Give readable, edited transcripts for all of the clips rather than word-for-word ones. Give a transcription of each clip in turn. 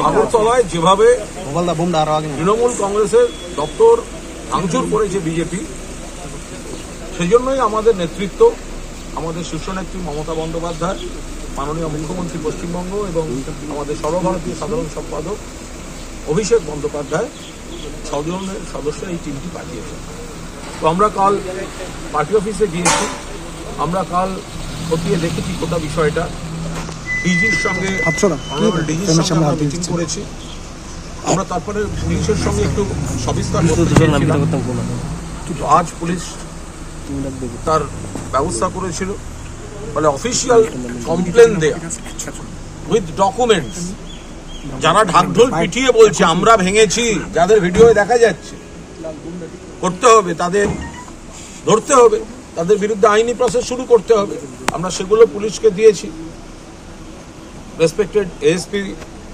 আগরতলায় যেভাবে তৃণমূল কংগ্রেসের দপ্তর ভাঙচুর করেছে বিজেপি, সেই জন্যই আমাদের নেতৃত্ব, আমাদের শীর্ষ নেত্রী মমতা বন্দ্যোপাধ্যায়, মাননীয় মুখ্যমন্ত্রী পশ্চিমবঙ্গ এবং আমাদের সর্বভারতীয় সাধারণ সম্পাদক অভিষেক বন্দ্যোপাধ্যায় 6 জনের সদস্য এই টিমটি পাঠিয়েছে। তো আমরা কাল পার্টি অফিসে গিয়েছি, আমরা কাল খতিয়ে দেখেছি গোটা বিষয়টা, ডিজির সঙ্গে মিটিং করেছি। আমরা তারপরে পুলিশের সঙ্গে একটু সবিস্তার আজ পুলিশ তার ব্যবস্থা করেছিল, বলে অফিসিয়াল কমপ্লেন দেয়া উইথ ডকুমেন্টস। যারা ঢাকঢোল পিটিয়ে বলছে আমরা ভেঙেছি, যাদের ভিডিও দেখা যাচ্ছে, করতে হবে, তাদের ধরতে হবে, তাদের বিরুদ্ধে আইনি প্রসেস শুরু করতে হবে। আমরা সেগুলো পুলিশকে দিয়েছি। রেসপেক্টেড এএসপি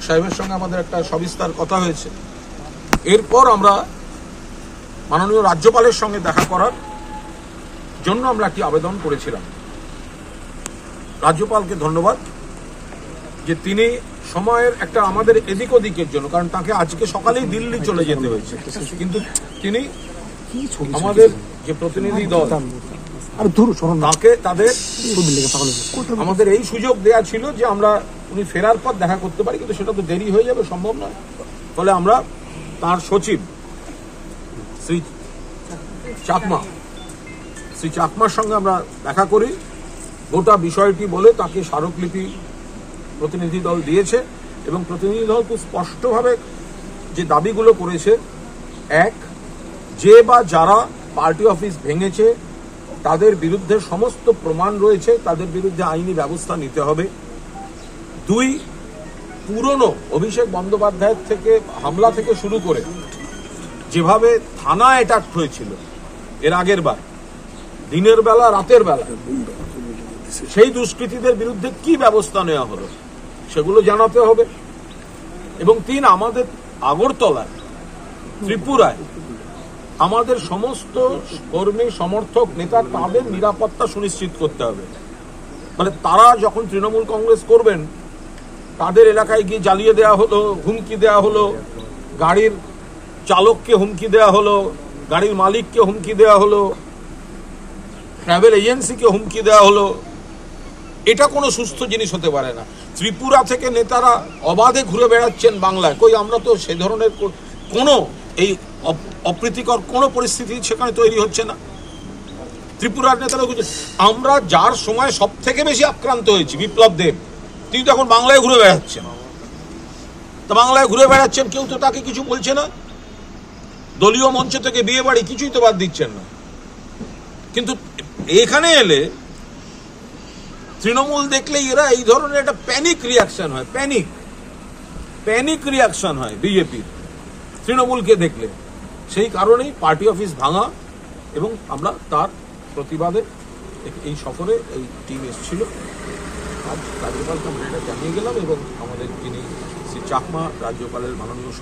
সাহেবের সঙ্গে আমাদের একটা সবিস্তার কথা হয়েছে। এরপর আমরা মাননীয় রাজ্যপালের সঙ্গে দেখা করার জন্য আমরা একটি আবেদন করেছিলাম। রাজ্যপালকে ধন্যবাদ যে তিনি সময়ের একটা আমাদের এদিক ওদিকের জন্য, কারণ তাকে আজকে সকালেই দিল্লি চলে যেতে হয়েছে, কিন্তু তিনি আমাদের যে প্রতিনিধি দল তাকে তাদের আমাদের এই সুযোগ দেয়া ছিল যে আমরা উনি ফেরার পর দেখা করতে পারি, কিন্তু সেটা তো দেরি হয়ে যাবে, সম্ভব নয়। ফলে আমরা তার সচিব শ্রী চাকমার সঙ্গে আমরা দেখা করি, গোটা বিষয়টি বলে তাকে স্মারকলিপি প্রতিনিধি দল দিয়েছে এবং প্রতিনিধি দল খুব স্পষ্টভাবে যে দাবিগুলো করেছে, এক, যে বা যারা পার্টি অফিস ভেঙেছে তাদের বিরুদ্ধে সমস্ত প্রমাণ রয়েছে, তাদের বিরুদ্ধে আইনি ব্যবস্থা নিতে হবে। 2, পুরনো অভিষেক বন্দ্যোপাধ্যায়ের থেকে হামলা থেকে শুরু করে যেভাবে থানা অ্যাটাক হয়েছিল এর আগের বার, দিনের বেলা রাতের বেলা, সেই দুষ্কৃতীদের বিরুদ্ধে কি ব্যবস্থা নেওয়া হলো সেগুলো জানাতে হবে। এবং 3, আমাদের আগরতলায়, ত্রিপুরায় আমাদের সমস্ত কর্মী সমর্থক নেতা তাদের নিরাপত্তা সুনিশ্চিত করতে হবে। মানে তারা যখন তৃণমূল কংগ্রেস করবেন, তাদের এলাকায় গিয়ে জ্বালিয়ে দেওয়া হলো, হুমকি দেওয়া হলো, গাড়ির চালককে হুমকি দেওয়া হলো, গাড়ির মালিককে হুমকি দেওয়া হলো, ট্রাভেল এজেন্সিকে হুমকি দেওয়া হলো, এটা কোনো সুস্থ জিনিস হতে পারে না। ত্রিপুরা থেকে নেতারা অবাধে ঘুরে বেড়াচ্ছেন বাংলায়, কই আমরা তো সে ধরনের কোনো এই অপ্রীতিকর কোনো পরিস্থিতি সেখানে তৈরি হচ্ছে না। ত্রিপুরার নেতারা, আমরা যার সময় সব থেকে বেশি আক্রান্ত হয়েছি, বিপ্লব দেব, তিনি তো এখন বাংলায় ঘুরে বেড়াচ্ছেন। তা বাংলায় ঘুরে বেড়াচ্ছেন, কেউ তো তাকে কিছু বলছে না। দলীয় মঞ্চ থেকে বিয়ে বাড়ি কিছুই তো বাদ দিচ্ছেন না। কিন্তু এখানে এলে তৃণমূল দেখলে এরা এই ধরনের একটা প্যানিক রিয়াকশন হয়, প্যানিক রিয়াকশন হয় বিজেপির তৃণমূলকে দেখলে। সেই কারণেই পার্টি অফিস ভাঙা এবং আমরা তার প্রতিবাদে এই সফরে এই টিম এসেছিল। আজ রাজ্যপালকে আমরা এটা জানিয়ে গেলাম এবং আমাদের যিনি শ্রী চাকমা রাজ্যপালের মাননীয়